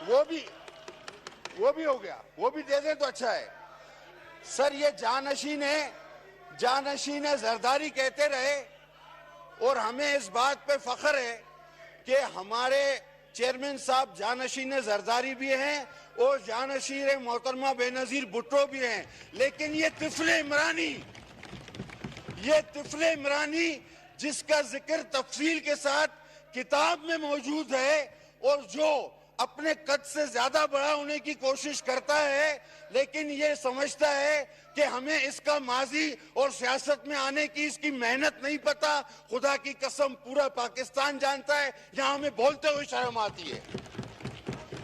وہ بھی ہو گیا, وہ بھی دے دیں تو اچھا ہے. سر یہ جانشین زرداری کہتے رہے, اور ہمیں اس بات پہ فخر ہے کہ ہمارے چیئرمین صاحب جانشین زرداری بھی ہیں اور جانشین محترمہ بے نظیر بھٹو بھی ہیں. لیکن یہ طفل عمرانی جس کا ذکر تفصیل کے ساتھ کتاب میں موجود ہے, اور جو اپنے قد سے زیادہ بڑا ہونے کی کوشش کرتا ہے, لیکن یہ سمجھتا ہے کہ ہمیں اس کا ماضی اور سیاست میں آنے کی اس کی محنت نہیں پتا. خدا کی قسم پورا پاکستان جانتا ہے, یہاں ہمیں بولتے ہوئے شرم آتی ہے.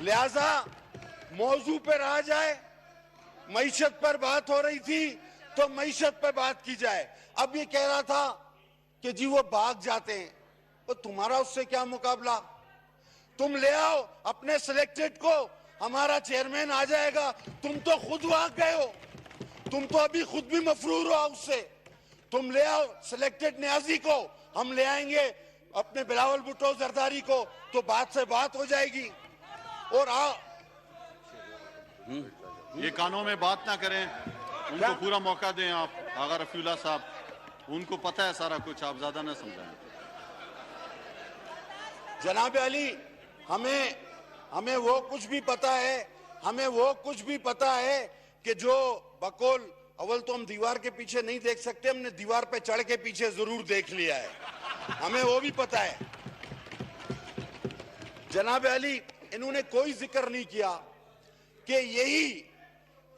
لہذا موضوع پہ رہا جائے. معیشت پر بات ہو رہی تھی تو معیشت پہ بات کی جائے. اب یہ کہہ رہا تھا کہ جی وہ بھاگ جاتے ہیں, تو تمہارا اس سے کیا مقابلہ؟ تم لے آؤ اپنے سلیکٹڈ کو, ہمارا چیئرمین آ جائے گا. تم تو خود بھاگ گئے ہو, تم تو ابھی خود بھی مفرور ہو اس سے. تم لے آؤ سلیکٹڈ نیازی کو, ہم لے آئیں گے اپنے بلاول بھٹو زرداری کو, تو بات سے بات ہو جائے گی. اور یہ کانوں میں بات نہ کریں, ان کو پورا موقع دیں. آپ آغا رفیع اللہ صاحب, ان کو پتہ ہے سارا کچھ, آپ زیادہ نہ سمجھائیں. جناب علی, ہمیں وہ کچھ بھی پتا ہے, کہ جو بقول اول تو ہم دیوار کے پیچھے نہیں دیکھ سکتے, ہم نے دیوار پہ چڑھ کے پیچھے ضرور دیکھ لیا ہے, ہمیں وہ بھی پتا ہے. جناب علی, انہوں نے کوئی ذکر نہیں کیا کہ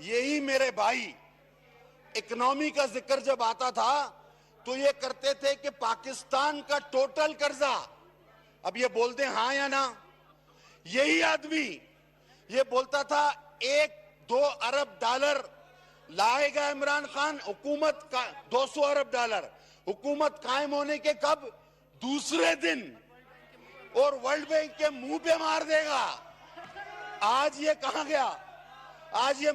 یہی میرے بھائی اکنامی کا ذکر جب آتا تھا تو یہ کرتے تھے کہ پاکستان کا ٹوٹل قرضہ, اب یہ بولتے ہیں ہاں یا نہ, یہی آدمی یہ بولتا تھا 1-2 ارب ڈالر لائے گا عمران خان, حکومت کا 200 ارب ڈالر حکومت قائم ہونے کے کب دوسرے دن, اور ورلڈ بینک کے منہ پہ مار دے گا. آج یہ کہاں گیا؟ آج یہ